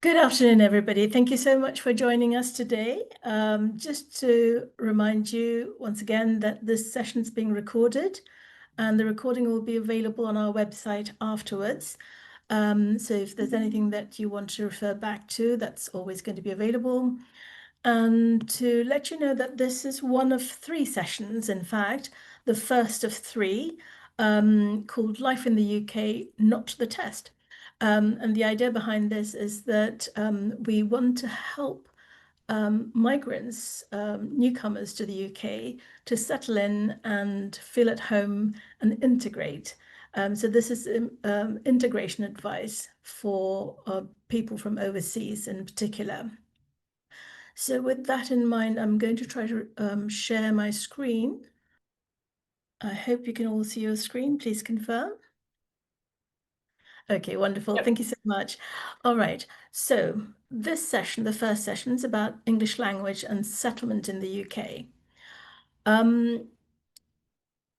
Good afternoon, everybody. Thank you so much for joining us today. Just to remind you once again that this session is being recorded and the recording will be available on our website afterwards. So if there's anything that you want to refer back to, that's always going to be available. And to let you know that this is one of three sessions, in fact, the first of three, called Life in the UK, Not the Test. And the idea behind this is that we want to help migrants, newcomers to the UK, to settle in and feel at home and integrate. So this is integration advice for people from overseas in particular. So with that in mind, I'm going to try to share my screen. I hope you can all see your screen. Please confirm. Okay, wonderful. Yep. Thank you so much. All right. So this session, the first session, is about English language and settlement in the UK.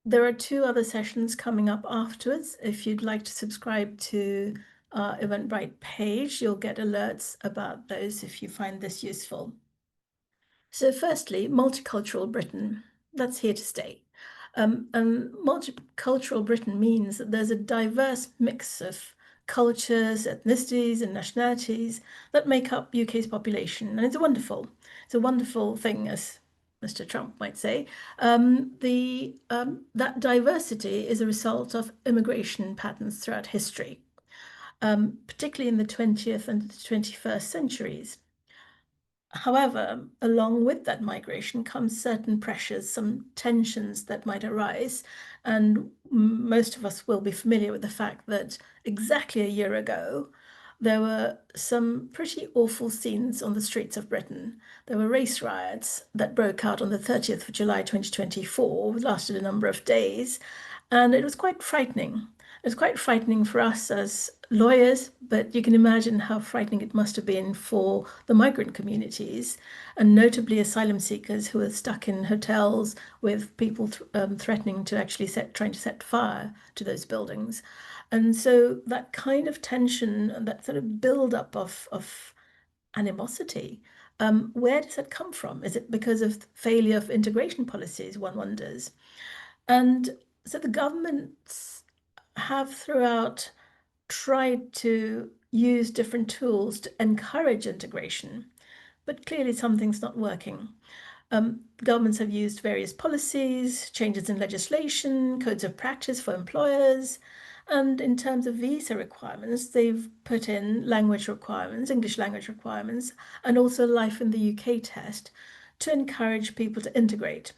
There are two other sessions coming up afterwards. If you'd like to subscribe to our Eventbrite page, you'll get alerts about those if you find this useful. So firstly, multicultural Britain, that's here to stay. And multicultural Britain means that there's a diverse mix of cultures, ethnicities, and nationalities that make up UK's population. And it's a wonderful thing, as Mr. Trump might say. That diversity is a result of immigration patterns throughout history, particularly in the 20th and the 21st centuries. However, along with that migration comes certain pressures, some tensions that might arise. And most of us will be familiar with the fact that exactly a year ago, there were some pretty awful scenes on the streets of Britain. There were race riots that broke out on the 30th of July 2024, lasted a number of days, and it was quite frightening. It was quite frightening for us as lawyers, but you can imagine how frightening it must have been for the migrant communities, and notably asylum seekers who were stuck in hotels with people threatening to actually trying to set fire to those buildings. And so that kind of tension, that sort of build-up of animosity, where does that come from? Is it because of failure of integration policies, one wonders? And so the governments have throughout tried to use different tools to encourage integration, but clearly something's not working. Governments have used various policies, changes in legislation, codes of practice for employers, and in terms of visa requirements, they've put in language requirements, English language requirements, and also life in the UK test to encourage people to integrate.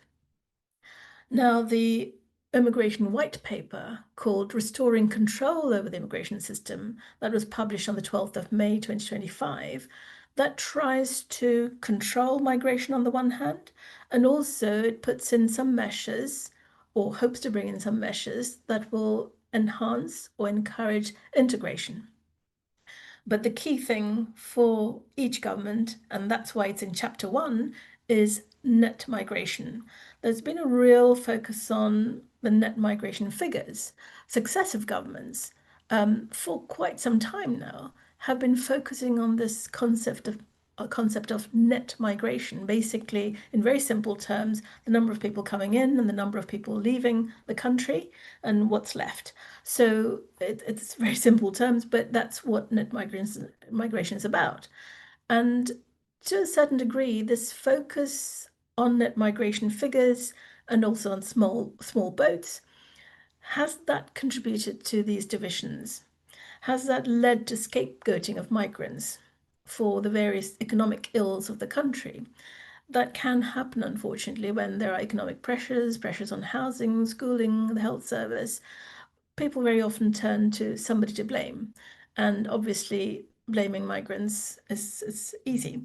Now, the immigration white paper called Restoring Control over the Immigration System, that was published on the 12th of May 2025, that tries to control migration on the one hand, and also it puts in some measures, or hopes to bring in some measures, that will enhance or encourage integration. But the key thing for each government, and that's why it's in chapter one, is net migration. There's been a real focus on the net migration figures. Successive governments, for quite some time now, have been focusing on this concept of net migration, basically, in very simple terms, the number of people coming in and the number of people leaving the country and what's left. So it's very simple terms, but that's what net migration is about. And to a certain degree, this focus on net migration figures and also on small boats, has that contributed to these divisions? Has that led to scapegoating of migrants for the various economic ills of the country? That can happen, unfortunately, when there are economic pressures on housing, schooling, the health service. People very often turn to somebody to blame. And obviously, blaming migrants is easy.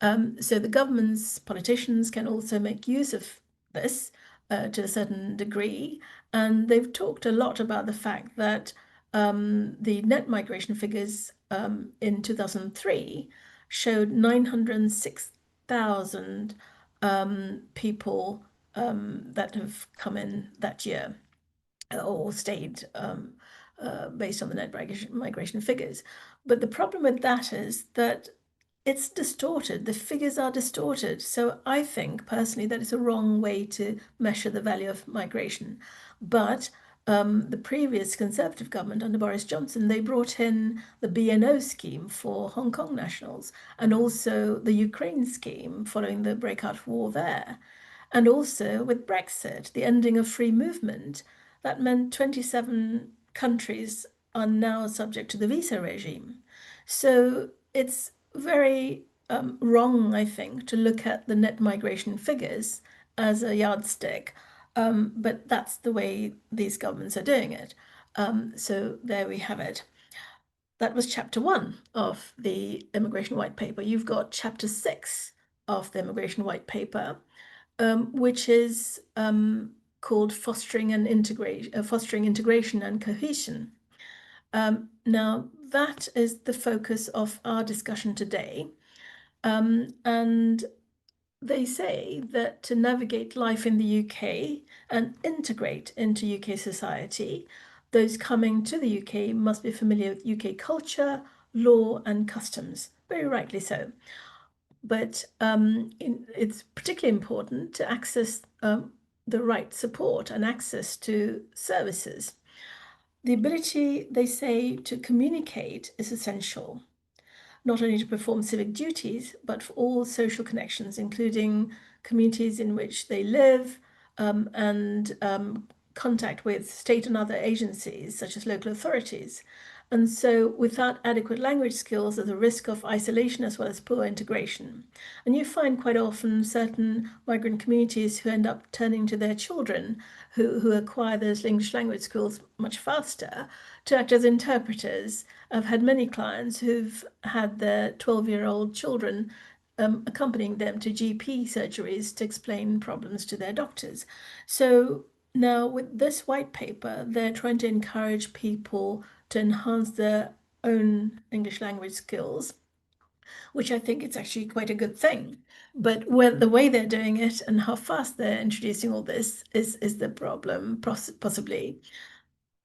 So the governments, politicians can also make use of this to a certain degree. And they've talked a lot about the fact that the net migration figures in 2003 showed 906,000 people that have come in that year or stayed based on the net migration figures. But the problem with that is that it's distorted. The figures are distorted. So I think personally that it's a wrong way to measure the value of migration. But the previous Conservative government under Boris Johnson, they brought in the BNO scheme for Hong Kong nationals and also the Ukraine scheme following the breakout war there. And also with Brexit, the ending of free movement, that meant 27 countries are now subject to the visa regime. So it's very wrong, I think, to look at the net migration figures as a yardstick. But that's the way these governments are doing it. So there we have it. That was chapter 1 of the Immigration White Paper. You've got chapter 6 of the Immigration White Paper, which is called Fostering Integration and Cohesion. Now, that is the focus of our discussion today. And they say that to navigate life in the UK and integrate into UK society, those coming to the UK must be familiar with UK culture, law, and customs. Very rightly so. But it's particularly important to access the right support and access to services. The ability, they say, to communicate is essential, not only to perform civic duties, but for all social connections, including communities in which they live and contact with state and other agencies, such as local authorities. And so, without adequate language skills, there's a risk of isolation as well as poor integration. And you find quite often certain migrant communities who end up turning to their children who acquire those English language skills much faster to act as interpreters. I've had many clients who've had their 12-year-old children accompanying them to GP surgeries to explain problems to their doctors. So now with this white paper, they're trying to encourage people to enhance their own English language skills, which I think it's actually quite a good thing. But the way they're doing it and how fast they're introducing all this is the problem, possibly.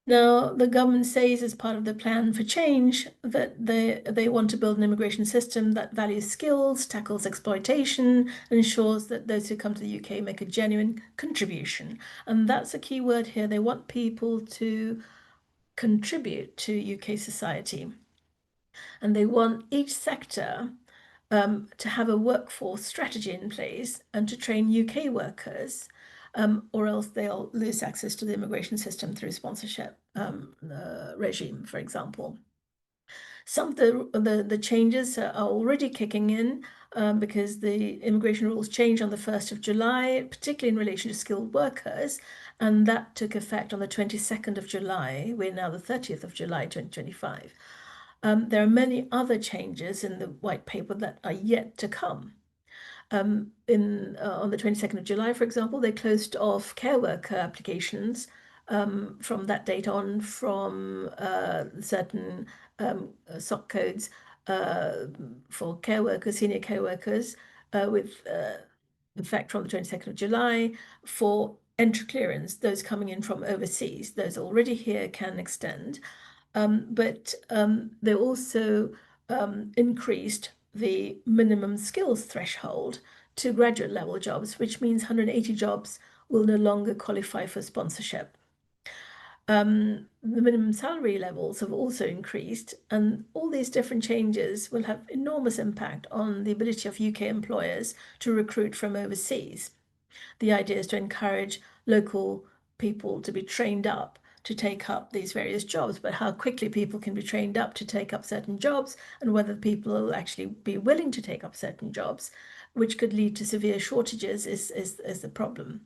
Now, the government says as part of the plan for change that they want to build an immigration system that values skills, tackles exploitation, ensures that those who come to the UK make a genuine contribution. And that's a key word here. They want people to contribute to UK society. And they want each sector to have a workforce strategy in place and to train UK workers, or else they'll lose access to the immigration system through sponsorship regime, for example. Some of the changes are already kicking in because the immigration rules changed on the 1st of July, particularly in relation to skilled workers, and that took effect on the 22nd of July. We're now the 30th of July 2025. There are many other changes in the white paper that are yet to come. On the 22nd of July, for example, they closed off care worker applications from that date on from certain SOC codes for care workers, senior care workers, with effect from the 22nd of July for entry clearance, those coming in from overseas. Those already here can extend. But they also increased the minimum skills threshold to graduate level jobs, which means 180 jobs will no longer qualify for sponsorship. The minimum salary levels have also increased, and all these different changes will have enormous impact on the ability of UK employers to recruit from overseas. The idea is to encourage local people to be trained up to take up these various jobs, but how quickly people can be trained up to take up certain jobs and whether people will actually be willing to take up certain jobs, which could lead to severe shortages, is the problem.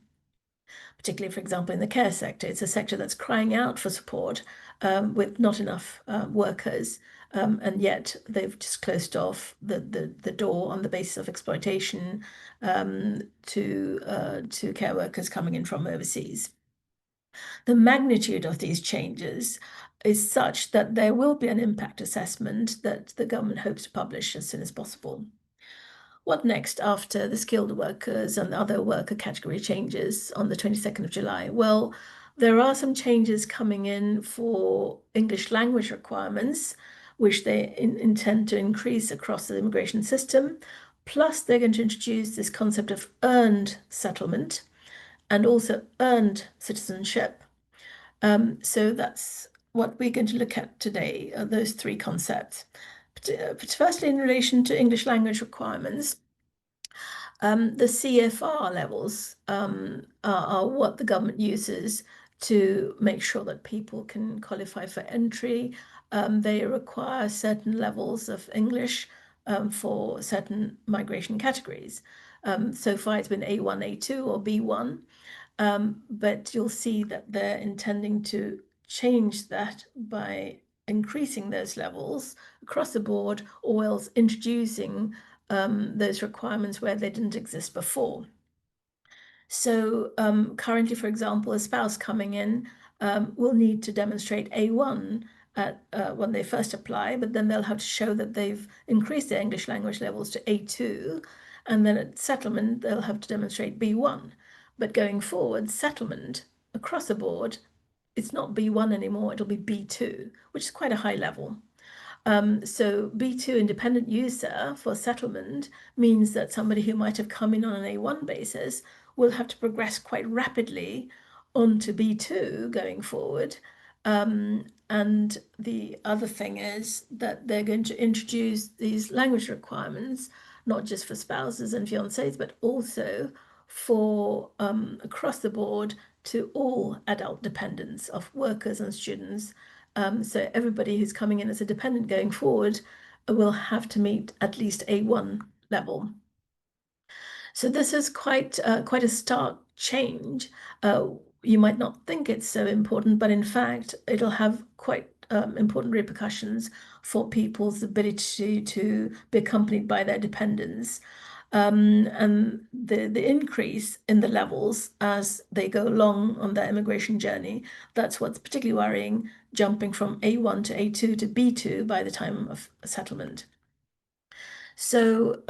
Particularly, for example, in the care sector. It's a sector that's crying out for support with not enough workers, and yet they've just closed off the door on the basis of exploitation to care workers coming in from overseas. The magnitude of these changes is such that there will be an impact assessment that the government hopes to publish as soon as possible. What next after the skilled workers and other worker category changes on the 22nd of July? Well, There are some changes coming in for English language requirements, which they intend to increase across the immigration system. Plus, they're going to introduce this concept of earned settlement and also earned citizenship. So that's what we're going to look at today, those three concepts. But firstly, in relation to English language requirements, the CFR levels are what the government uses to make sure that people can qualify for entry. They require certain levels of English for certain migration categories. So far, it's been A1, A2, or B1. But you'll see that they're intending to change that by increasing those levels across the board, or else introducing those requirements where they didn't exist before. So currently, for example, a spouse coming in will need to demonstrate A1 when they first apply, but then they'll have to show that they've increased their English language levels to A2, and then at settlement, they'll have to demonstrate B1. But going forward, settlement across the board, it's not B1 anymore, it'll be B2, which is quite a high level. So B2 independent user for settlement means that somebody who might have come in on an A1 basis will have to progress quite rapidly onto B2 going forward. And the other thing is that they're going to introduce these language requirements, not just for spouses and fiancés, but also for across the board to all adult dependents of workers and students. So everybody who's coming in as a dependent going forward will have to meet at least A1 level. So this is quite a stark change. You might not think it's so important, but in fact, it'll have quite important repercussions for people's ability to be accompanied by their dependents. And the increase in the levels as they go along on their immigration journey, that's what's particularly worrying, jumping from A1 to A2 to B2 by the time of settlement. So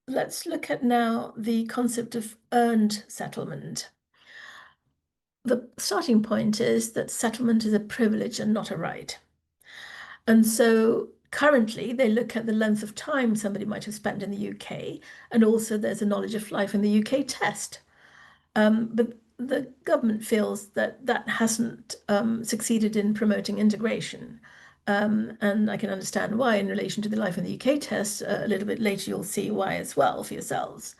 let's look at now the concept of earned settlement. The starting point is that settlement is a privilege and not a right. And so currently they look at the length of time somebody might have spent in the UK, and also there's a knowledge of life in the UK test. But the government feels that that hasn't succeeded in promoting integration. And I can understand why in relation to the Life in the UK test. A little bit later, you'll see why as well for yourselves.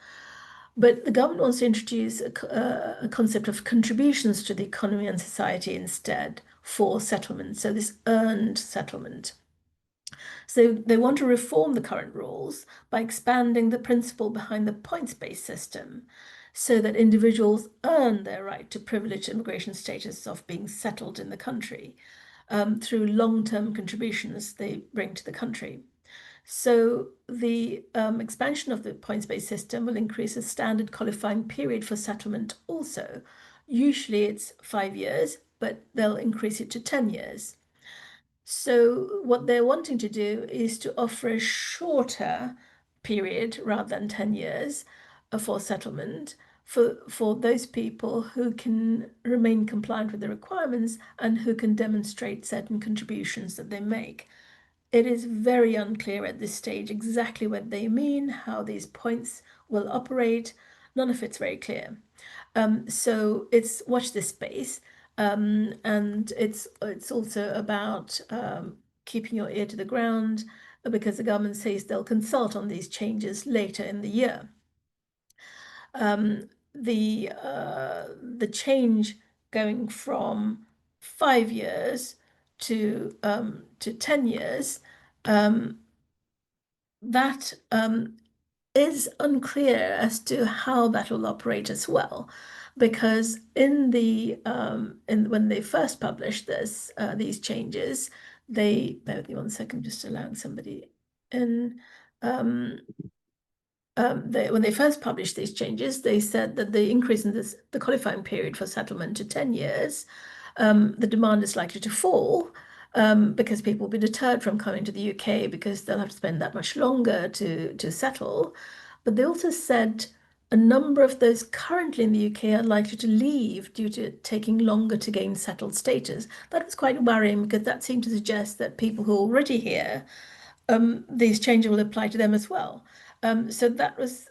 But the government wants to introduce a concept of contributions to the economy and society instead for settlement. So this earned settlement. So they want to reform the current rules by expanding the principle behind the points-based system so that individuals earn their right to privileged immigration status of being settled in the country through long-term contributions they bring to the country. So the expansion of the points-based system will increase the standard qualifying period for settlement also. Usually it's 5 years, but they'll increase it to 10 years. So what they're wanting to do is to offer a shorter period rather than 10 years for settlement for those people who can remain compliant with the requirements and who can demonstrate certain contributions that they make. It is very unclear at this stage exactly what they mean, how these points will operate. None of it's very clear. So it's watch this space. And it's also about keeping your ear to the ground because the government says they'll consult on these changes later in the year. The change going from 5 years to 10 years, that is unclear as to how that will operate as well, because in when they first published these changes, bear with me 1 second, just allowing somebody in. When they first published these changes, they said that the increase in the qualifying period for settlement to 10 years, the demand is likely to fall because people will be deterred from coming to the UK because they'll have to spend that much longer to settle. But they also said a number of those currently in the UK are likely to leave due to it taking longer to gain settled status. That was quite worrying because that seemed to suggest that people who are already here, these changes will apply to them as well. So that was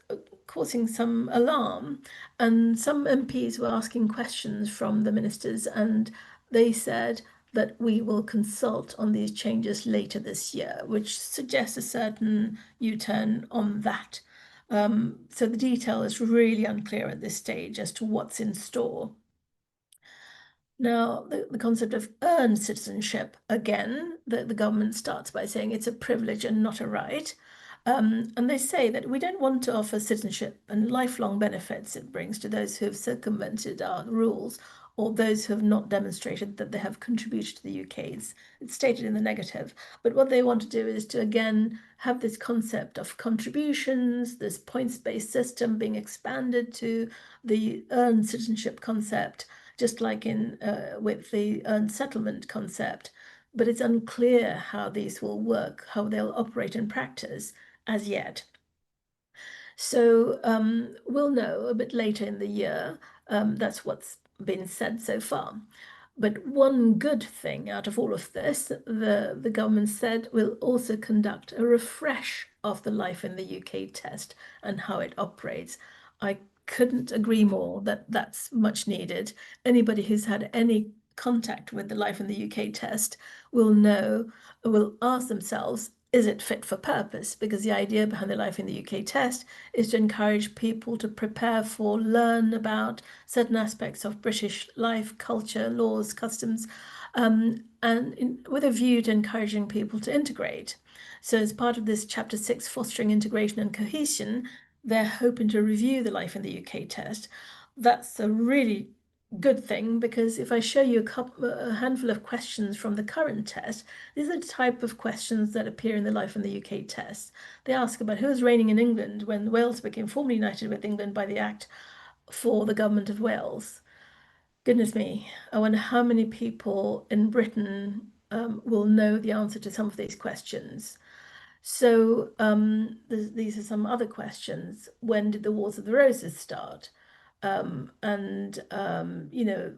causing some alarm, and some MPs were asking questions from the ministers, and they said that we will consult on these changes later this year, which suggests a certain U-turn on that. So the detail is really unclear at this stage as to what's in store. Now, the concept of earned citizenship, again, the government starts by saying it's a privilege and not a right. And they say that we don't want to offer citizenship and lifelong benefits it brings to those who have circumvented our rules or those who have not demonstrated that they have contributed to the UK. It's stated in the negative. But what they want to do is to, again, have this concept of contributions, this points-based system being expanded to the earned citizenship concept, just like in with the earned settlement concept. But it's unclear how these will work, how they'll operate in practice as yet. So we'll know a bit later in the year. That's what's been said so far. But one good thing out of all of this, the government said will also conduct a refresh of the Life in the UK test and how it operates. I couldn't agree more that that's much needed. Anybody who's had any contact with the Life in the UK test will know, will ask themselves, is it fit for purpose? Because the idea behind the Life in the UK test is to encourage people to prepare for, learn about certain aspects of British life, culture, laws, customs, with a view to encouraging people to integrate. So as part of this Chapter 6, Fostering Integration and Cohesion, they're hoping to review the Life in the UK test. That's a really good thing, because if I show you a handful of questions from the current test, these are the type of questions that appear in the Life in the UK test. They ask about who was reigning in England when Wales became formally united with England by the Act for the Government of Wales. Goodness me, I wonder how many people in Britain will know the answer to some of these questions. So these are some other questions. When did the Wars of the Roses start? You know,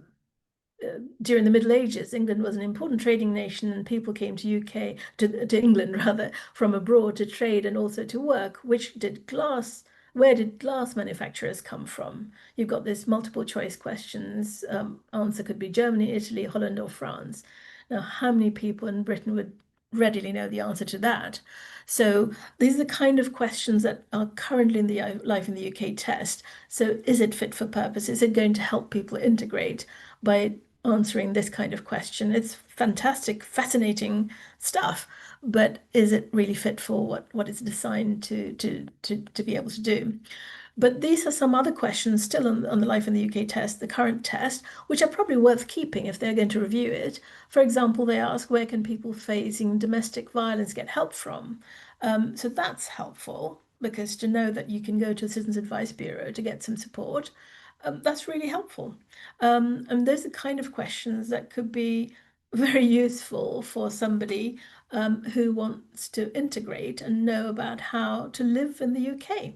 during the Middle Ages, England was an important trading nation, and people came to UK to England rather from abroad to trade and also to work. Where did glass manufacturers come from? You've got this multiple choice questions. Answer could be Germany, Italy, Holland, or France. Now, how many people in Britain would readily know the answer to that? So these are the kind of questions that are currently in the Life in the UK test. So is it fit for purpose? Is it going to help people integrate by answering this kind of question? It's fantastic, fascinating stuff, but is it really fit for what it's designed to be able to do? But these are some other questions still on the Life in the UK test, the current test, which are probably worth keeping if they're going to review it. For example, they ask, where can people facing domestic violence get help from? So that's helpful, because to know that you can go to the Citizens Advice Bureau to get some support, that's really helpful. And those are the kind of questions that could be very useful for somebody who wants to integrate and know about how to live in the UK.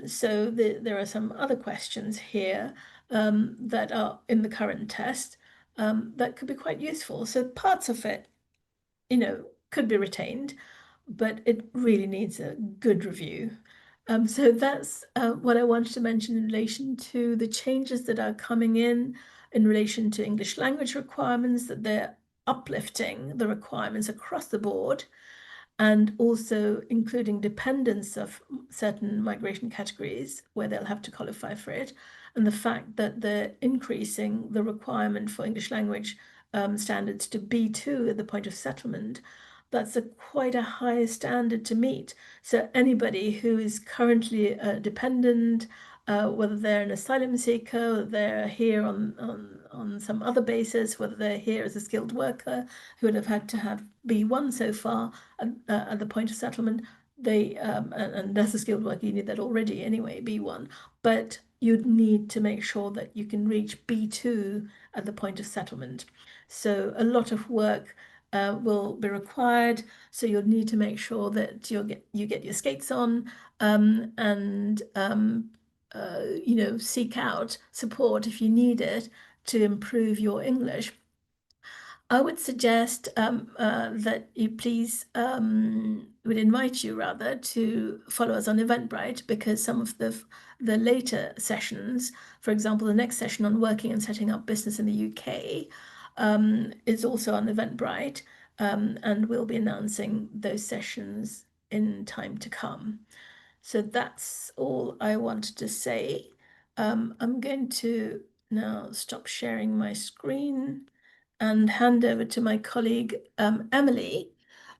So there are some other questions here that are in the current test that could be quite useful. So parts of it, could be retained, but it really needs a good review. So that's what I wanted to mention in relation to the changes that are coming in relation to English language requirements, that they're uplifting the requirements across the board, and also including dependence of certain migration categories where they'll have to qualify for it, and the fact that they're increasing the requirement for English language standards to B2 at the point of settlement. That's quite a high standard to meet. So anybody who is currently a dependent, whether they're an asylum seeker, whether they're here on some other basis, whether they're here as a skilled worker, who would have had to have B1 so far at the point of settlement, and as a skilled worker, you need that already anyway, B1. But you'd need to make sure that you can reach B2 at the point of settlement. So a lot of work will be required. So you'll need to make sure that you get your skates on, and seek out support if you need it to improve your English, I would suggest that you please would invite you rather to follow us on Eventbrite, because some of the later sessions, for example, the next session on working and setting up business in the UK, is also on Eventbrite, and we'll be announcing those sessions in time to come. So that's all I wanted to say. I'm going to now stop sharing my screen and hand over to my colleague Emily,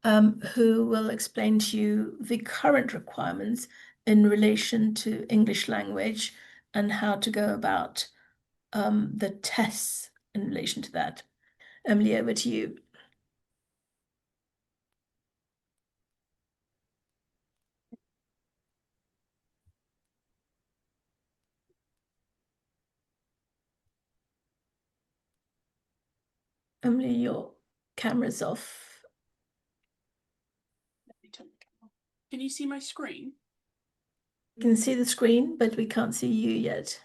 who will explain to you the current requirements in relation to English language and how to go about the tests in relation to that. Emily, over to you. Emily, your camera's off. Can you see my screen? You can see the screen, but we can't see you yet.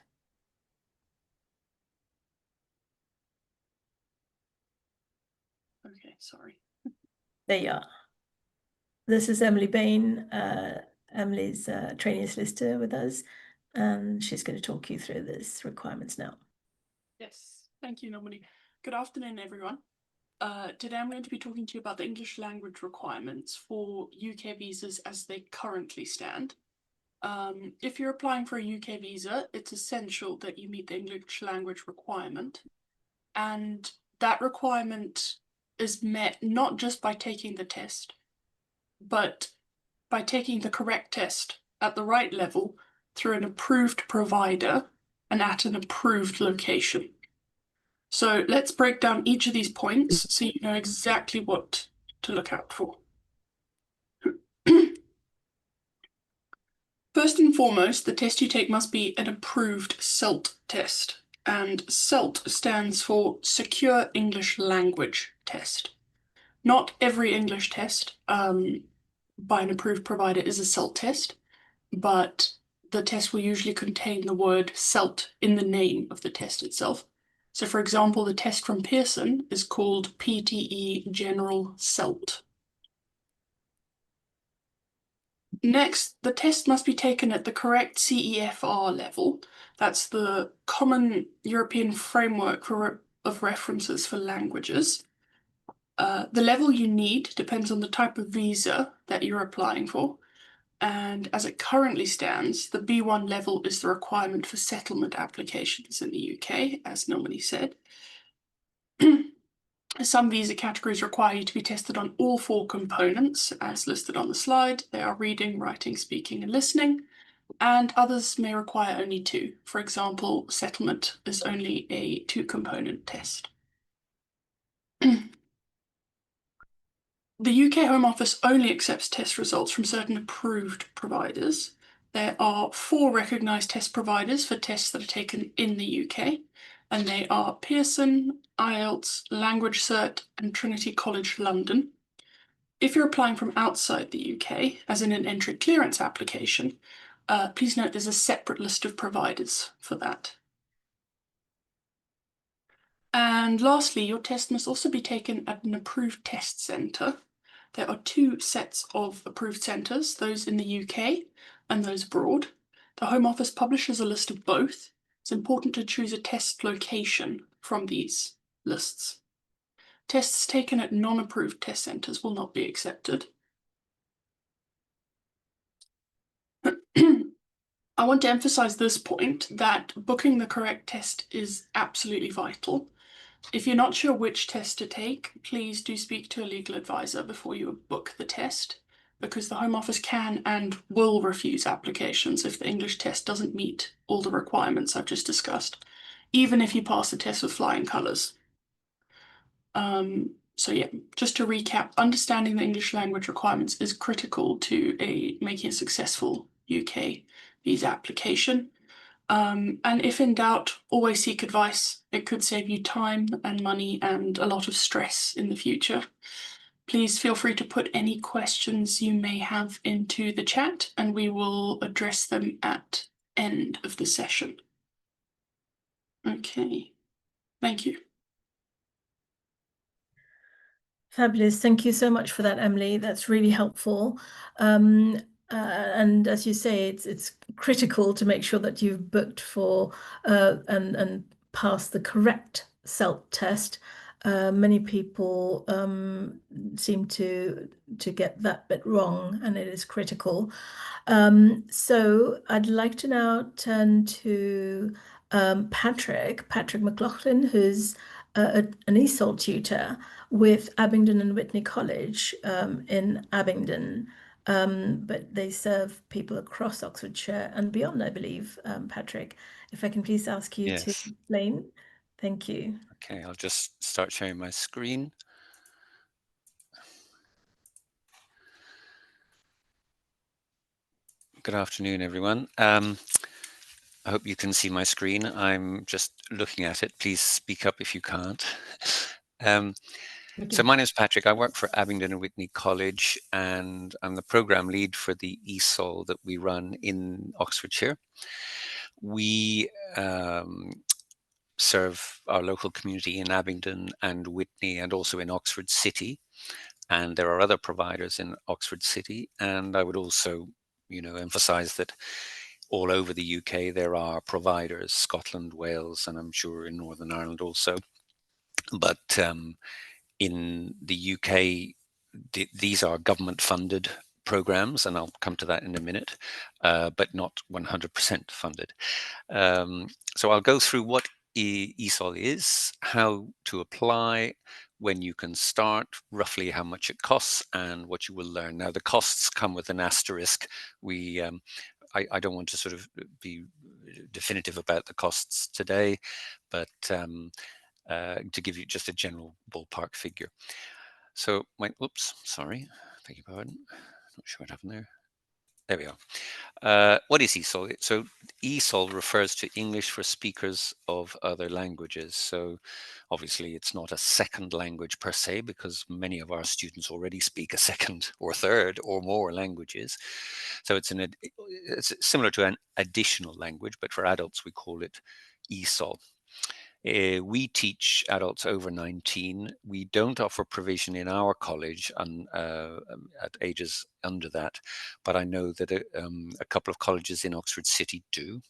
Okay, sorry. There you are. This is Emily Bain. Emily's a training solicitor with us, and she's going to talk you through these requirements now. Yes, thank you, Nilmini. Good afternoon, everyone. Today I'm going to be talking to you about the English language requirements for UK visas as they currently stand. If you're applying for a UK visa, it's essential that you meet the English language requirement. And that requirement is met not just by taking the test, but by taking the correct test at the right level through an approved provider and at an approved location. So let's break down each of these points so you know exactly what to look out for. First and foremost, the test you take must be an approved CELT test, and CELT stands for Secure English Language Test. Not every English test by an approved provider is a CELT test, but the test will usually contain the word CELT in the name of the test itself. So for example, the test from Pearson is called PTE General CELT. Next, the test must be taken at the correct CEFR level. That's the Common European Framework of References for Languages. The level you need depends on the type of visa that you're applying for. And as it currently stands, the B1 level is the requirement for settlement applications in the UK, as Nilmini said. Some visa categories require you to be tested on all 4 components, as listed on the slide. They are reading, writing, speaking, and listening, and others may require only 2. For example, settlement is only a 2-component test. The UK Home Office only accepts test results from certain approved providers. There are 4 recognised test providers for tests that are taken in the UK, and they are Pearson, IELTS, Language Cert, and Trinity College London. If you're applying from outside the UK, as in an entry clearance application, please note there's a separate list of providers for that. And lastly, your test must also be taken at an approved test centre. There are 2 sets of approved centres, those in the UK and those abroad. The Home Office publishes a list of both. It's important to choose a test location from these lists. Tests taken at non-approved test centres will not be accepted. I want to emphasise this point, that booking the correct test is absolutely vital. If you're not sure which test to take, please do speak to a legal advisor before you book the test, because the Home Office can and will refuse applications if the English test doesn't meet all the requirements I've just discussed, even if you pass the test with flying colours. So yeah, just to recap, understanding the English language requirements is critical to making a successful UK visa application. And if in doubt, always seek advice. It could save you time and money and a lot of stress in the future. Please feel free to put any questions you may have into the chat, and we will address them at end of the session. Okay, thank you. Fabulous. Thank you so much for that, Emily. That's really helpful. And as you say, it's critical to make sure that you've booked for and passed the correct SELT test. Many people seem to get that bit wrong, and it is critical. So I'd like to now turn to Patrick McLaughlin, who's an ESOL tutor with Abingdon and Whitney College in Abingdon. But they serve people across Oxfordshire and beyond, I believe. Patrick, if I can please ask you to Yes. explain. Thank you. Okay, I'll just start sharing my screen. Good afternoon, everyone. I hope you can see my screen. I'm just looking at it. Please speak up if you can't. So my name is Patrick. I work for Abingdon and Whitney College, and I'm the program lead for the ESOL that we run in Oxfordshire. We serve our local community in Abingdon and Whitney and also in Oxford City. And there are other providers in Oxford City. And I would also, emphasize that all over the UK, there are providers, Scotland, Wales, and I'm sure in Northern Ireland also. But in the UK, these are government funded programs, and I'll come to that in a minute, but not 100% funded. So I'll go through what ESOL is, how to apply, when you can start, roughly how much it costs, and what you will learn. Now, the costs come with an asterisk. I don't want to sort of be definitive about the costs today, but to give you just a general ballpark figure. So, oops, sorry, beg your pardon. Not sure what happened there. There we are. What is ESOL? So ESOL refers to English for speakers of other languages. So obviously it's not a second language per se, because many of our students already speak a second or third or more languages. So it's similar to an additional language, but for adults we call it ESOL. We teach adults over 19. We don't offer provision in our college at ages under that, but I know that a couple of colleges in Oxford City do.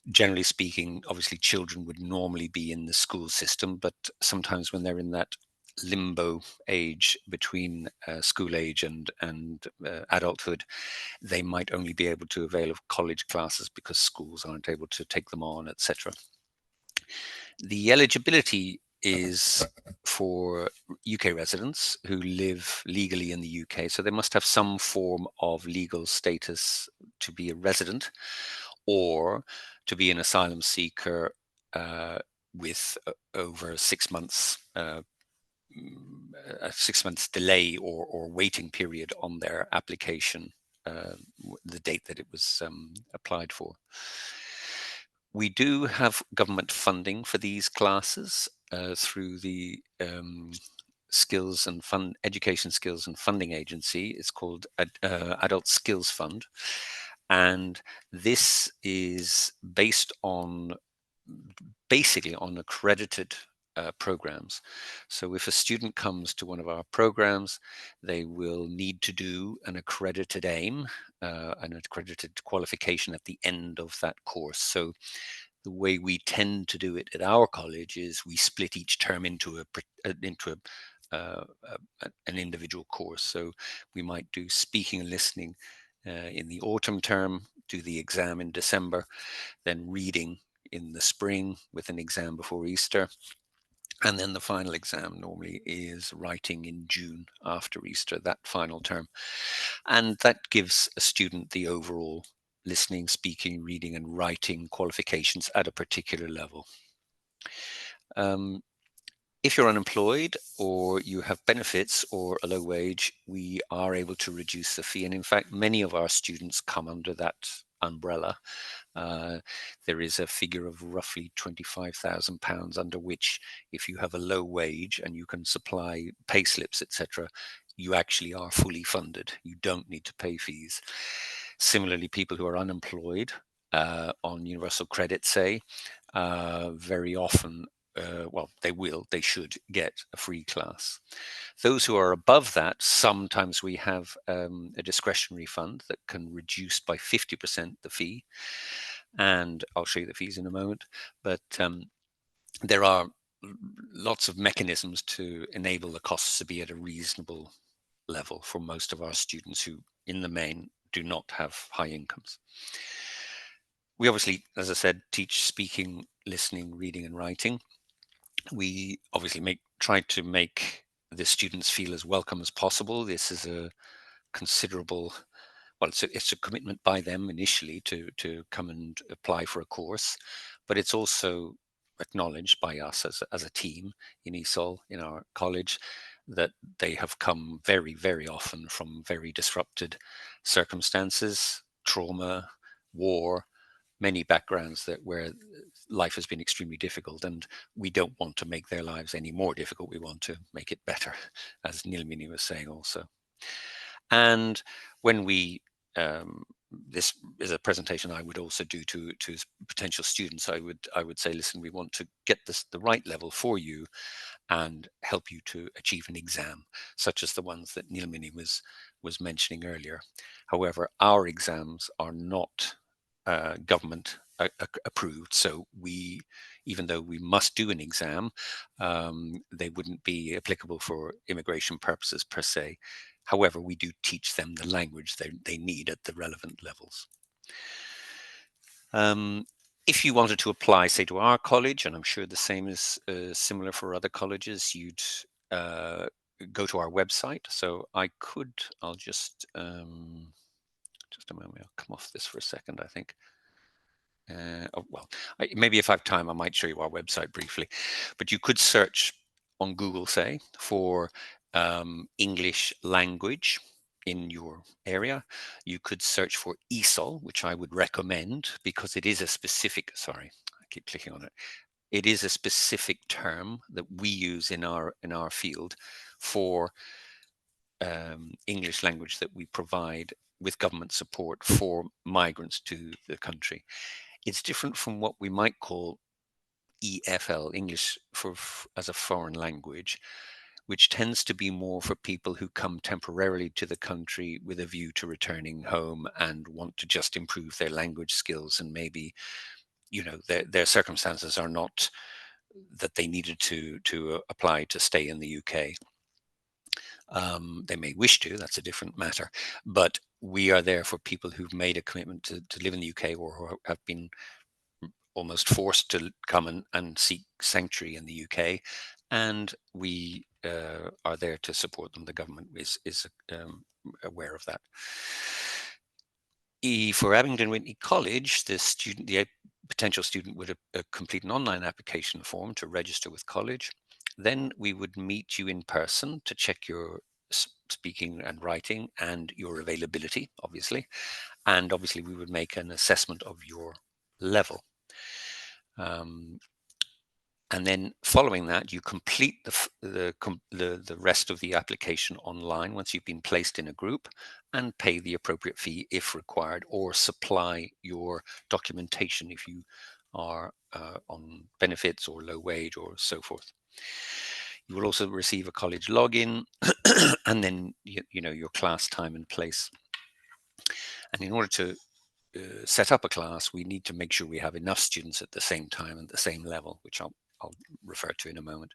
Generally speaking, obviously children would normally be in the school system, but sometimes when they're in that limbo age between school age and adulthood, they might only be able to avail of college classes because schools aren't able to take them on, etc. The eligibility is for UK residents who live legally in the UK. So they must have some form of legal status to be a resident or to be an asylum seeker with over 6 months, a 6 months delay or waiting period on their application, the date that it was applied for. We do have government funding for these classes through the Education Skills and Funding Agency. It's called Adult Skills Fund. And this is based on basically on accredited programs. So if a student comes to one of our programs, they will need to do an accredited AIM, an accredited qualification at the end of that course. So the way we tend to do it at our college is we split each term into an individual course. So we might do speaking and listening in the autumn term, do the exam in December, then reading in the spring with an exam before Easter. And then the final exam normally is writing in June after Easter, that final term. And that gives a student the overall listening, speaking, reading, and writing qualifications at a particular level. If you're unemployed or you have benefits or a low wage, we are able to reduce the fee. And in fact, many of our students come under that umbrella. There is a figure of roughly £25,000 under which, if you have a low wage and you can supply pay slips, etc., you actually are fully funded. You don't need to pay fees. Similarly, people who are unemployed on universal credit, say, very often, well, they should get a free class. Those who are above that, sometimes we have a discretionary fund that can reduce by 50% the fee. And I'll show you the fees in a moment. But there are lots of mechanisms to enable the costs to be at a reasonable level for most of our students who, in the main, do not have high incomes. We obviously, as I said, teach speaking, listening, reading, and writing. We obviously try to make the students feel as welcome as possible. This is a considerable, well, it's a commitment by them initially to come and apply for a course, but it's also acknowledged by us as a team in ESOL, in our college, that they have come very, very often from very disrupted circumstances, trauma, war, many backgrounds where life has been extremely difficult, and we don't want to make their lives any more difficult. We want to make it better, as Nilmini was saying also. And when this is a presentation I would also do to potential students. I would say, listen, we want to get the right level for you and help you to achieve an exam, such as the ones that Nilmini was mentioning earlier. However, our exams are not government approved, so even though we must do an exam, they wouldn't be applicable for immigration purposes per se. However, we do teach them the language they need at the relevant levels. If you wanted to apply, say, to our college, and I'm sure the same is similar for other colleges, you'd go to our website. So I'll just a moment, I'll come off this for a second, I think. Maybe if I have time, I might show you our website briefly. But you could search on Google, say, for English language in your area. You could search for ESOL, which I would recommend because it is a specific, sorry, I keep clicking on it. It is a specific term that we use in our field for English language that we provide with government support for migrants to the country. It's different from what we might call EFL, English as a foreign language, which tends to be more for people who come temporarily to the country with a view to returning home and want to just improve their language skills, and maybe, their circumstances are not that they needed to apply to stay in the UK. They may wish to, that's a different matter, but we are there for people who've made a commitment to live in the UK or who have been almost forced to come and seek sanctuary in the UK, and we are there to support them. The government is aware of that. For Abingdon Whitney College, the potential student would complete an online application form to register with college. Then we would meet you in person to check your speaking and writing and your availability, obviously. And obviously we would make an assessment of your level. And then following that, you complete the rest of the application online once you've been placed in a group, and pay the appropriate fee if required, or supply your documentation if you are on benefits or low wage or so forth. You will also receive a college login and then your class time and place. And in order to set up a class, we need to make sure we have enough students at the same time and the same level, which I'll refer to in a moment.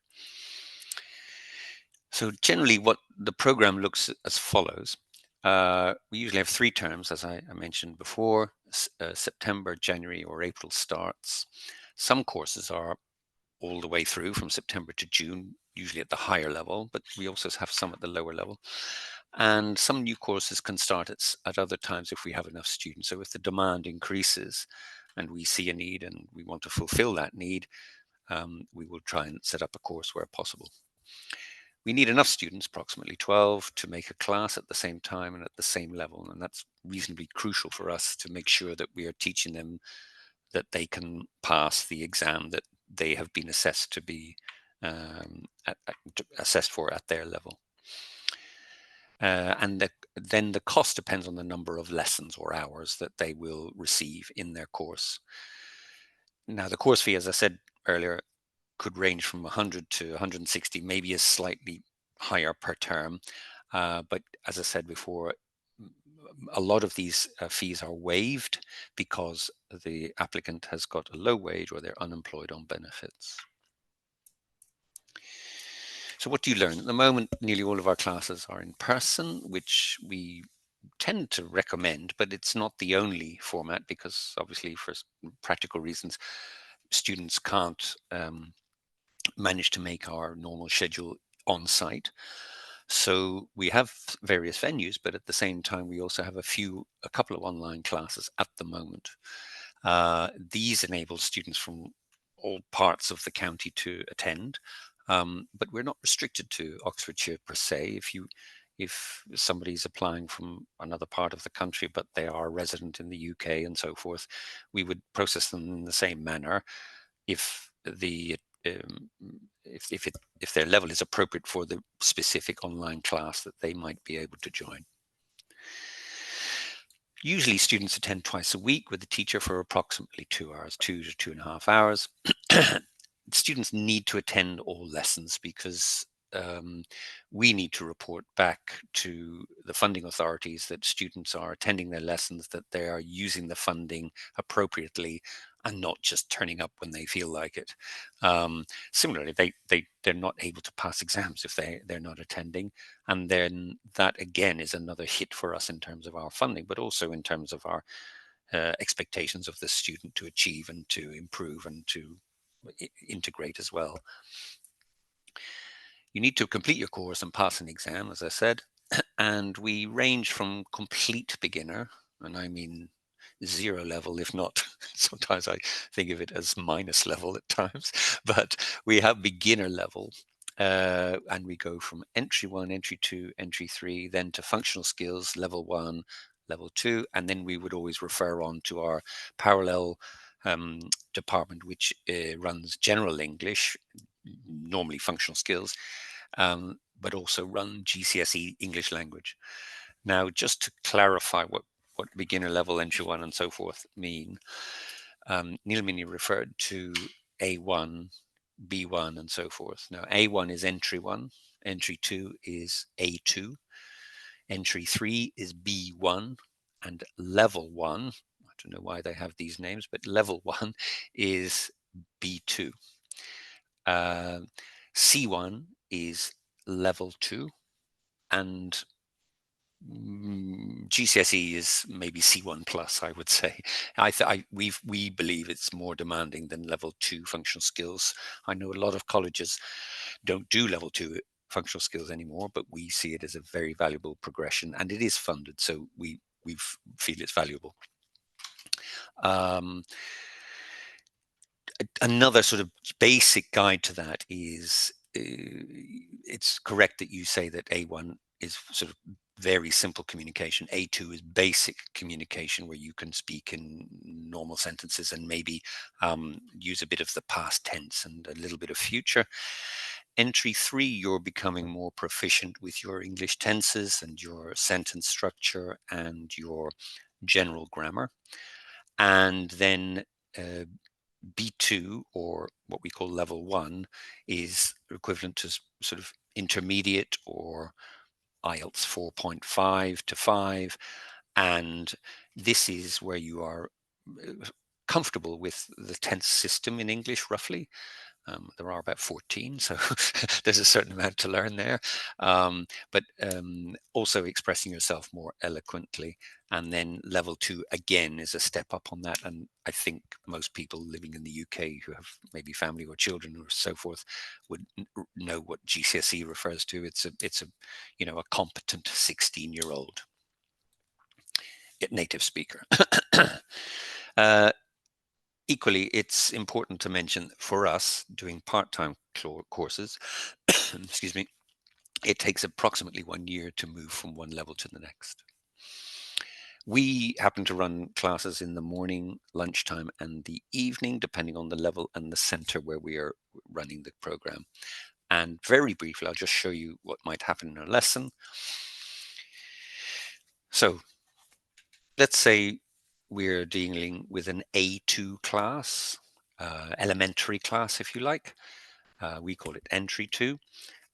So generally what the program looks as follows. We usually have 3 terms, as I mentioned before. September, January, or April starts. Some courses are all the way through from September to June, usually at the higher level, but we also have some at the lower level. And some new courses can start at other times if we have enough students. So if the demand increases and we see a need and we want to fulfill that need, we will try and set up a course where possible. We need enough students, approximately 12, to make a class at the same time and at the same level. And that's reasonably crucial for us to make sure that we are teaching them that they can pass the exam that they have been assessed to be assessed for at their level. And then the cost depends on the number of lessons or hours that they will receive in their course. Now, the course fee, as I said earlier, could range from 100 to 160, maybe is slightly higher per term. But as I said before, a lot of these fees are waived because the applicant has got a low wage or they're unemployed on benefits. So what do you learn? At the moment, nearly all of our classes are in person, which we tend to recommend, but it's not the only format because obviously for practical reasons, students can't manage to make our normal schedule on site. So we have various venues, but at the same time, we also have a couple of online classes at the moment. These enable students from all parts of the county to attend, but we're not restricted to Oxfordshire per se. If somebody's applying from another part of the country, but they are a resident in the UK and so forth, we would process them in the same manner if the if their level is appropriate for the specific online class that they might be able to join. Usually students attend twice a week with a teacher for approximately 2 hours, 2 to 2.5 hours. Students need to attend all lessons because we need to report back to the funding authorities that students are attending their lessons, that they are using the funding appropriately and not just turning up when they feel like it. Similarly, they're not able to pass exams if they're not attending. And then that again is another hit for us in terms of our funding, but also in terms of our expectations of the student to achieve and to improve and to integrate as well. You need to complete your course and pass an exam, as I said, and we range from complete beginner, and I mean 0 level, if not, sometimes I think of it as minus level at times, but we have beginner level, and we go from entry 1, entry 2, entry 3, then to functional skills, level 1, level 2, and then we would always refer on to our parallel department, which runs general English, normally functional skills, but also run GCSE English language. Now, just to clarify what beginner level, entry 1 and so forth mean, Nilmini referred to A1, B1 and so forth. Now, A1 is entry 1, entry 2 is A2, entry 3 is B1, and level 1, I don't know why they have these names, but level 1 is B2. C1 is level 2, and GCSE is maybe C1 plus, I would say. We believe it's more demanding than level 2 functional skills. I know a lot of colleges don't do level 2 functional skills anymore, but we see it as a very valuable progression, and it is funded, so we feel it's valuable. Another sort of basic guide to that is it's correct that you say that A1 is sort of very simple communication. A2 is basic communication where you can speak in normal sentences and maybe use a bit of the past tense and a little bit of future. Entry 3, you're becoming more proficient with your English tenses and your sentence structure and your general grammar. And then B2, or what we call level 1, is equivalent to sort of intermediate or IELTS 4.5 to 5. And this is where you are comfortable with the tense system in English, roughly. There are about 14, so there's a certain amount to learn there. But also expressing yourself more eloquently. And then level 2, again, is a step up on that. And I think most people living in the UK who have maybe family or children or so forth would know what GCSE refers to. It's a competent 16-year-old native speaker. Equally, it's important to mention for us doing part-time courses, excuse me, it takes approximately 1 year to move from one level to the next. We happen to run classes in the morning, lunchtime, and the evening, depending on the level and the center where we are running the program. And very briefly, I'll just show you what might happen in a lesson. So let's say we're dealing with an A2 class, elementary class, if you like. We call it entry 2.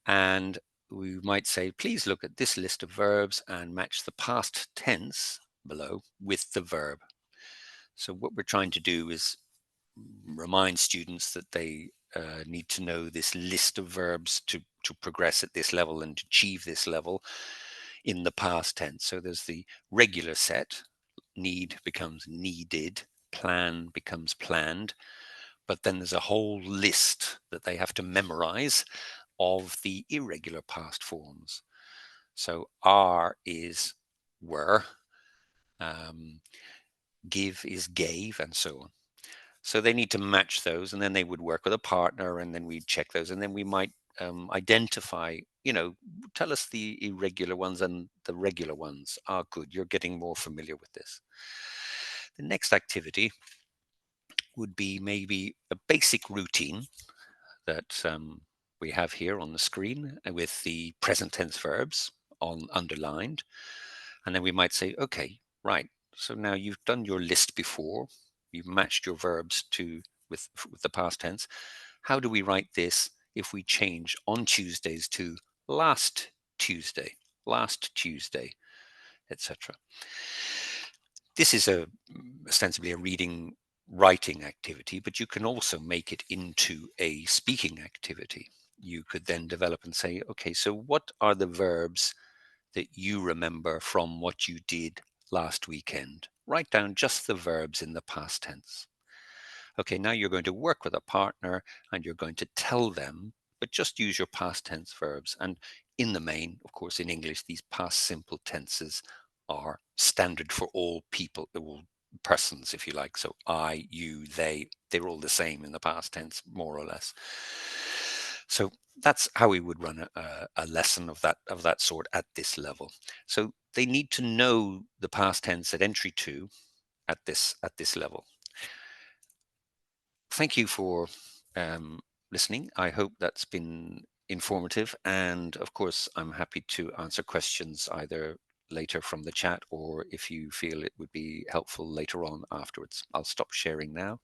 And we might say, please look at this list of verbs and match the past tense below with the verb. So what we're trying to do is remind students that they need to know this list of verbs to progress at this level and achieve this level in the past tense. So there's the regular set, need becomes needed, plan becomes planned, but then there's a whole list that they have to memorize of the irregular past forms. So are is were, give is gave, and so on. So they need to match those, and then they would work with a partner, and then we'd check those, and then we might identify, tell us the irregular ones and the regular ones. Ah, good, you're getting more familiar with this. The next activity would be maybe a basic routine that we have here on the screen with the present tense verbs underlined. And then we might say, okay, right. So now you've done your list before. You've matched your verbs with the past tense. How do we write this if we change on Tuesdays to last Tuesday, etc.? This is ostensibly a reading writing activity, but you can also make it into a speaking activity. You could then develop and say, okay, so what are the verbs that you remember from what you did last weekend? Write down just the verbs in the past tense. Okay, now you're going to work with a partner and you're going to tell them, but just use your past tense verbs. And in the main, of course, in English, these past simple tenses are standard for all people, all persons, if you like. So I, you, they're all the same in the past tense, more or less. So that's how we would run a lesson of that sort at this level. So they need to know the past tense at entry 2 at this level. Thank you for listening. I hope that's been informative. And of course, I'm happy to answer questions either later from the chat or if you feel it would be helpful later on afterwards. I'll stop sharing now.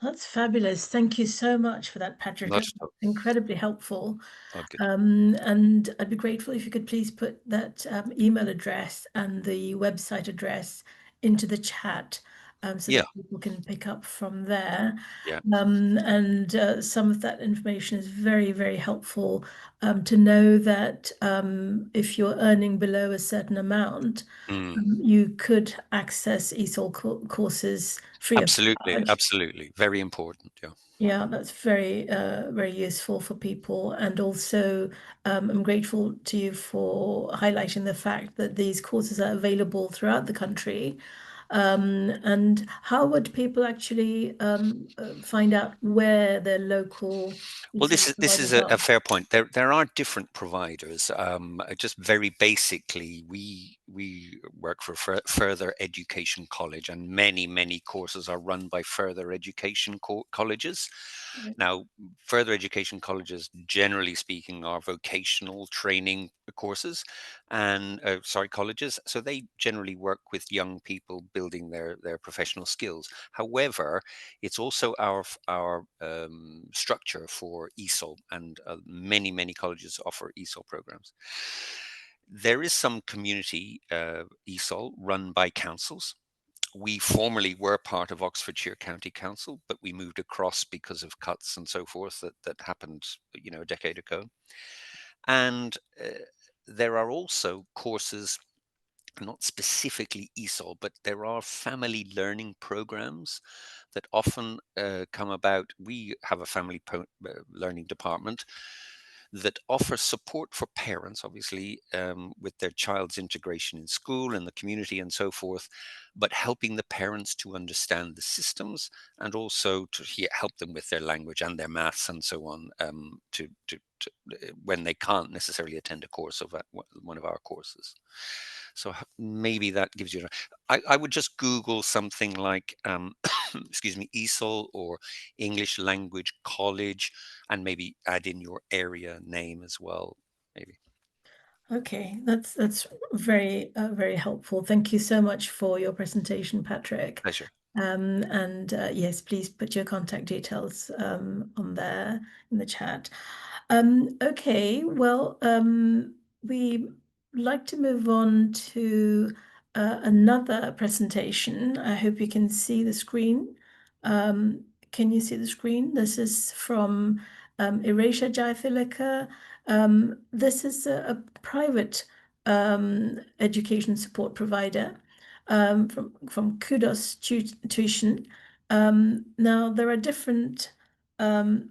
That's fabulous. Thank you so much for that, Patrick. Not That's incredibly helpful. Oh, good. And I'd be grateful if you could please put that email address and the website address into the chat so Yeah. that people can pick up from there. Yeah. And some of that information is very, very helpful to know that if you're earning below a certain amount, you could access ESOL courses free of charge. Absolutely. Very important. Yeah. Yeah, that's very, very useful for people. And also, I'm grateful to you for highlighting the fact that these courses are available throughout the country. And how would people actually find out where their local Well, ESOL this is providers a are? fair point. There are different providers. Just very basically, we work for Further Education College, and many courses are run by further education colleges. Right. Now, further education colleges, generally speaking, are vocational training courses, and colleges. So they generally work with young people building their professional skills. However, it's also our structure for ESOL, and many colleges offer ESOL programs. There is some community ESOL run by councils. We formerly were part of Oxfordshire County Council, but we moved across because of cuts and so forth that happened, a decade ago. And there are also courses, not specifically ESOL, but there are family learning programs that often come about. We have a family learning department that offers support for parents, obviously, with their child's integration in school and the community and so forth, but helping the parents to understand the systems and also to help them with their language and their maths and so on, when they can't necessarily attend a course of one of our courses. So maybe that gives you. I would just Google something like, excuse me, ESOL or English Language College, and maybe add in your area name as well. Maybe. Okay, that's very very helpful. Thank you so much for your presentation, Patrick. Pleasure. And yes, please put your contact details on there in the chat. Okay, well, we like to move on to another presentation. I hope you can see the screen. Can you see the screen? This is from Erasure Jayathilaker. This is a private education support provider from Kudos Tuition. Now, there are different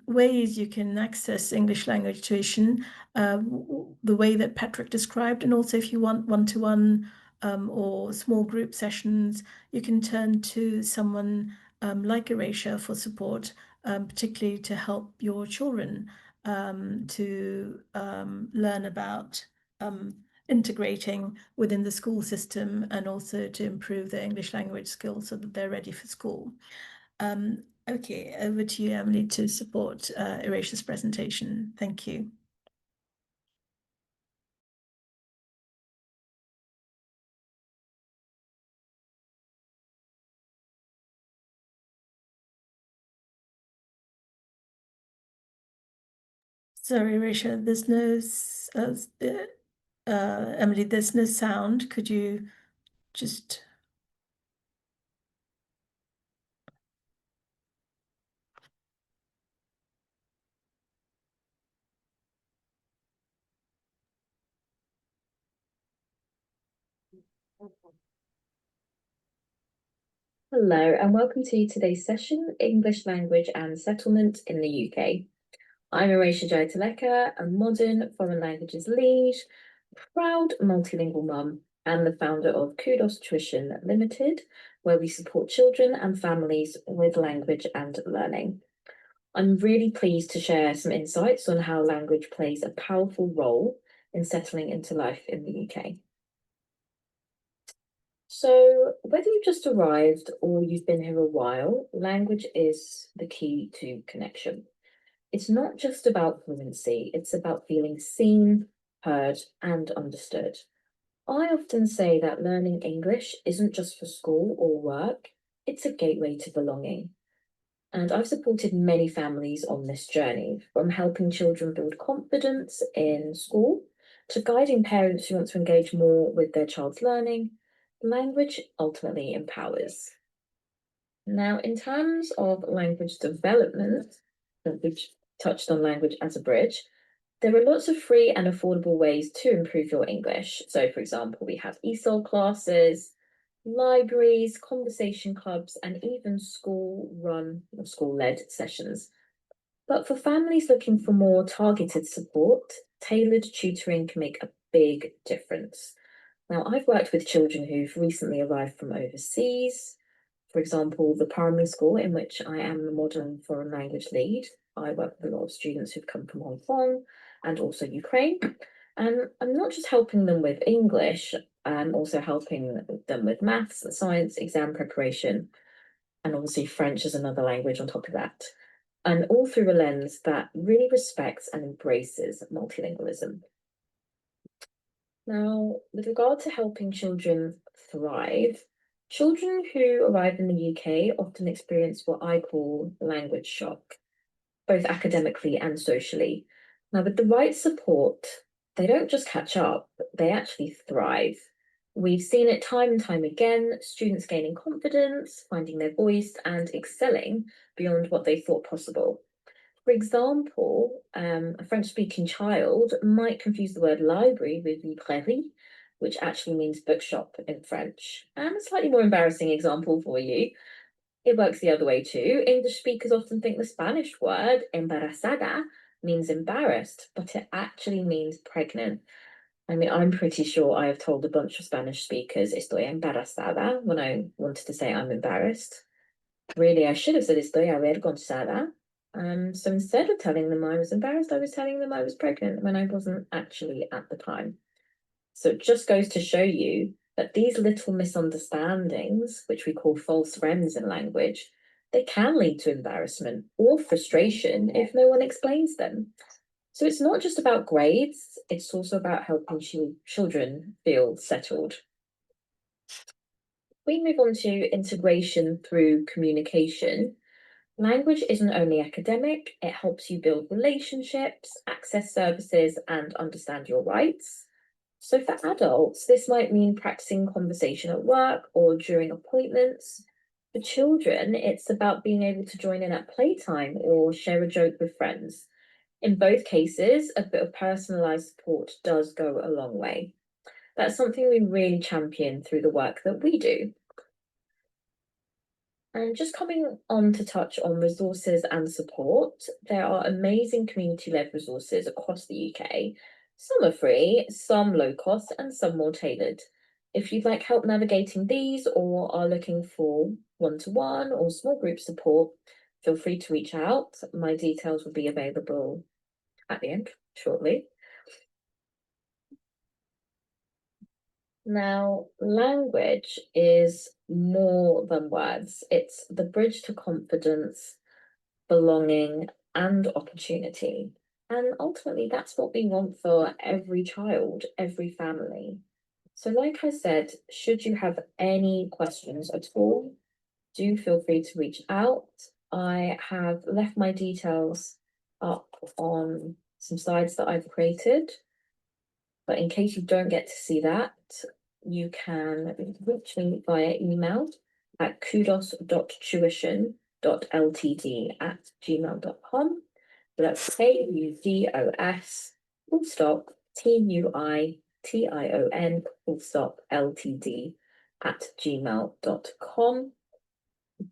ways you can access English language tuition, the way that Patrick described, and also if you want one-to-one or small group sessions, you can turn to someone like Erasure for support, particularly to help your children to learn about integrating within the school system and also to improve their English language skills so that they're ready for school. Okay, over to you, Emily, to support Erasure's presentation. Thank you. Sorry, Erasure, there's no, Emily, there's no sound. Could you just... Hello and welcome to today's session, English Language and Settlement in the UK. I'm Erasure Jayathilaker, a modern foreign languages lead, proud multilingual mum, and the founder of Kudos Tuition Limited, where we support children and families with language and learning. I'm really pleased to share some insights on how language plays a powerful role in settling into life in the UK. So, whether you've just arrived or you've been here a while, language is the key to connection. It's not just about fluency, it's about feeling seen, heard, and understood. I often say that learning English isn't just for school or work, it's a gateway to belonging. And I've supported many families on this journey, from helping children build confidence in school to guiding parents who want to engage more with their child's learning. Language ultimately empowers. Now, in terms of language development, which touched on language as a bridge, there are lots of free and affordable ways to improve your English. So, for example, we have ESOL classes, libraries, conversation clubs, and even school-run or school-led sessions. But for families looking for more targeted support, tailored tutoring can make a big difference. Now, I've worked with children who've recently arrived from overseas. For example, the primary school in which I am the modern foreign language lead, I work with a lot of students who've come from Hong Kong and also Ukraine. And I'm not just helping them with English, I'm also helping them with maths, science, exam preparation, and obviously French is another language on top of that. And all through a lens that really respects and embraces multilingualism. Now, with regard to helping children thrive, children who arrive in the UK often experience what I call language shock, both academically and socially. Now, with the right support, they don't just catch up, they actually thrive. We've seen it time and time again, students gaining confidence, finding their voice, and excelling beyond what they thought possible. For example, a French-speaking child might confuse the word library with librairie, which actually means bookshop in French. And a slightly more embarrassing example for you, it works the other way too. English speakers often think the Spanish word embarazada means embarrassed, but it actually means pregnant. I mean, I'm pretty sure I have told a bunch of Spanish speakers estoy embarazada when I wanted to say I'm embarrassed. Really, I should have said estoy avergonzada. So instead of telling them I was embarrassed, I was telling them I was pregnant when I wasn't actually at the time. So it just goes to show you that these little misunderstandings, which we call false friends in language, they can lead to embarrassment or frustration if no one explains them. So it's not just about grades, it's also about helping children feel settled. We move on to integration through communication. Language isn't only academic, it helps you build relationships, access services, and understand your rights. So for adults, this might mean practicing conversation at work or during appointments. For children, it's about being able to join in at playtime or share a joke with friends. In both cases, a bit of personalised support does go a long way. That's something we really champion through the work that we do. And just coming on to touch on resources and support, there are amazing community-led resources across the UK. Some are free, some low cost, and some more tailored. If you'd like help navigating these or are looking for one-to-one or small group support, feel free to reach out. My details will be available at the end shortly. Now, language is more than words. It's the bridge to confidence, belonging, and opportunity. And ultimately, that's what we want for every child, every family. So, like I said, should you have any questions at all, do feel free to reach out. I have left my details up on some slides that I've created. But in case you don't get to see that, you can reach me via email at kudos.tuition.ltd@gmail.com. So that's KUDOS full stop TUITION full stop LTD@gmail.com.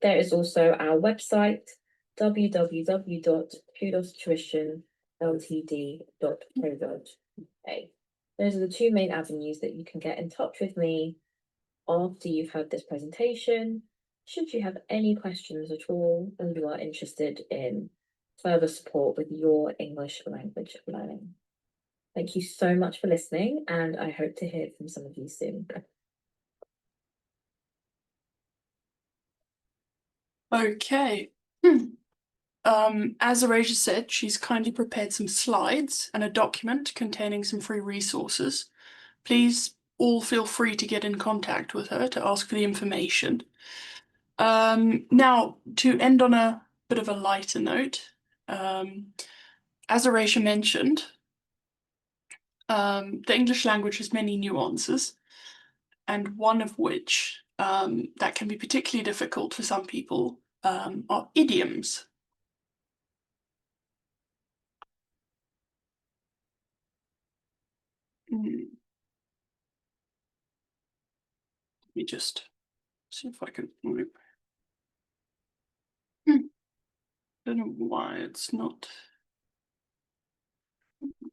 There is also our website www.kudostuitionltd.co.uk. Those are the two main avenues that you can get in touch with me after you've heard this presentation. Should you have any questions at all and you are interested in further support with your English language learning. Thank you so much for listening, and I hope to hear from some of you soon. Okay. As Saroj said, she's kindly prepared some slides and a document containing some free resources. Please all feel free to get in contact with her to ask for the information. Now, to end on a bit of a lighter note, as Saroj mentioned, the English language has many nuances, and one of which that can be particularly difficult for some people are idioms. Let me just see if I can move. Don't know why it's not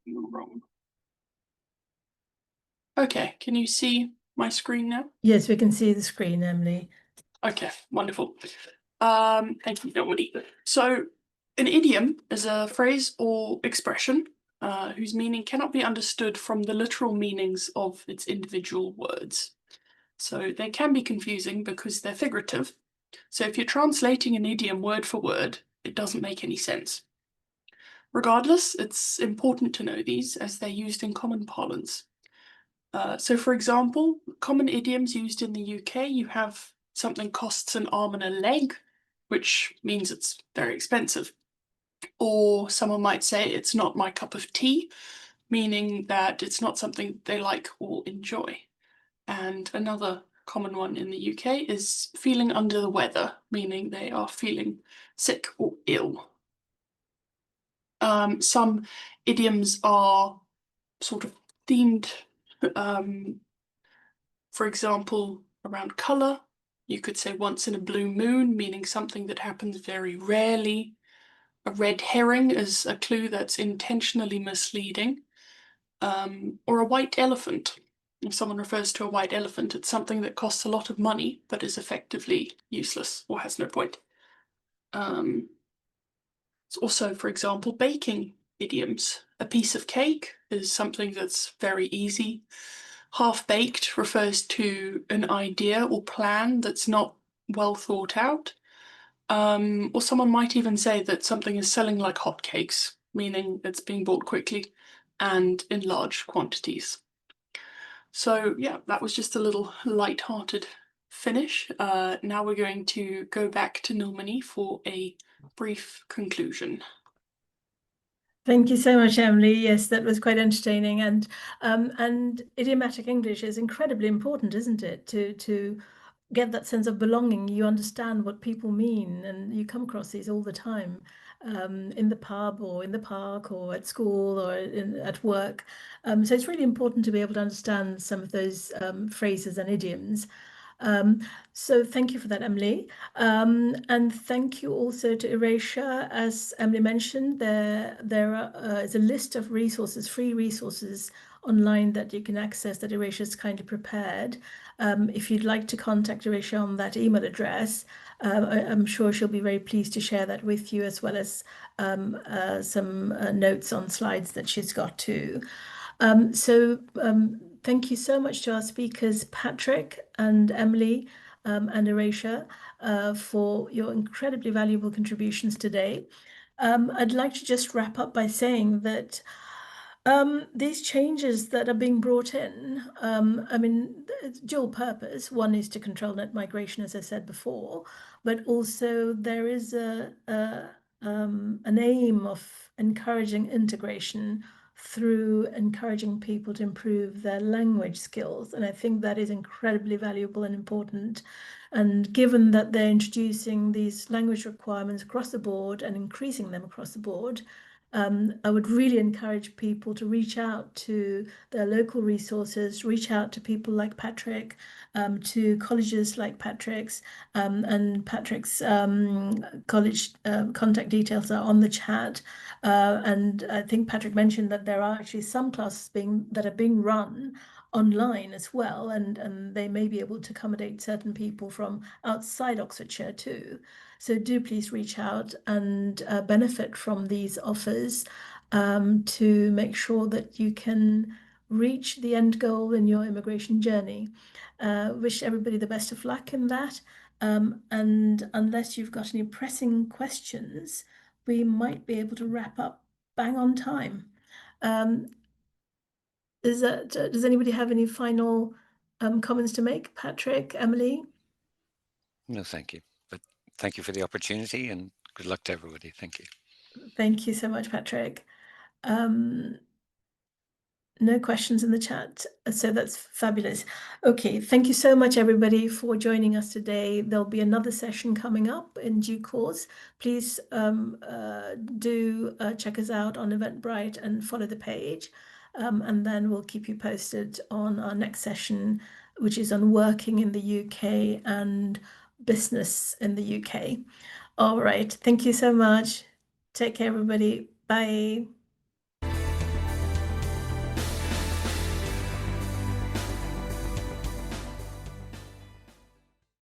wrong. Okay, can you see my screen now? Yes, we can see the screen, Emily. Okay, wonderful. Thank you, Nilmini. So, an idiom is a phrase or expression whose meaning cannot be understood from the literal meanings of its individual words. So they can be confusing because they're figurative. So if you're translating an idiom word for word, it doesn't make any sense. Regardless, it's important to know these as they're used in common parlance. So for example, common idioms used in the UK, you have something costs an arm and a leg, which means it's very expensive. Or someone might say it's not my cup of tea, meaning that it's not something they like or enjoy. And another common one in the UK is feeling under the weather, meaning they are feeling sick or ill. Some idioms are sort of themed, for example, around colour. You could say once in a blue moon, meaning something that happens very rarely. A red herring is a clue that's intentionally misleading. Or a white elephant. If someone refers to a white elephant, it's something that costs a lot of money but is effectively useless or has no point. It's also, for example, baking idioms. A piece of cake is something that's very easy. Half-baked refers to an idea or plan that's not well thought out. Or someone might even say that something is selling like hotcakes, meaning it's being bought quickly and in large quantities. So yeah, that was just a little light-hearted finish. Now we're going to go back to Nilmini for a brief conclusion. Thank you so much, Emily. Yes, that was quite entertaining, and idiomatic English is incredibly important, isn't it? To get that sense of belonging. You understand what people mean, and you come across these all the time, in the pub or in the park or at school or at work. So it's really important to be able to understand some of those phrases and idioms. So thank you for that, Emily. And thank you also to Erasure. As Emily mentioned, there is a list of resources, free resources online that you can access that Erasure has kindly prepared. If you'd like to contact Erasure on that email address, I'm sure she'll be very pleased to share that with you, as well as some notes on slides that she's got too. Thank you so much to our speakers, Patrick and Emily, and Erasure, for your incredibly valuable contributions today. I'd like to just wrap up by saying that these changes that are being brought in, I mean, it's dual purpose. One is to control net migration, as I said before, but also there is an aim of encouraging integration through encouraging people to improve their language skills. And I think that is incredibly valuable and important. And given that they're introducing these language requirements across the board and increasing them across the board, I would really encourage people to reach out to their local resources, reach out to people like Patrick, to colleges like Patrick's, and Patrick's college contact details are on the chat. And I think Patrick mentioned that there are actually some classes that are being run online as well, and they may be able to accommodate certain people from outside Oxfordshire too. So do please reach out and benefit from these offers, to make sure that you can reach the end goal in your immigration journey. Wish everybody the best of luck in that. And unless you've got any pressing questions, we might be able to wrap up bang on time. Does anybody have any final comments to make? Patrick, Emily? No, thank you. But thank you for the opportunity, and good luck to everybody. Thank you. Thank you so much, Patrick. No questions in the chat, so that's fabulous. Okay, thank you so much, everybody, for joining us today. There'll be another session coming up in due course. Please do check us out on Eventbrite and follow the page. And then we'll keep you posted on our next session, which is on working in the UK and business in the UK. All right, thank you so much. Take care, everybody. Bye.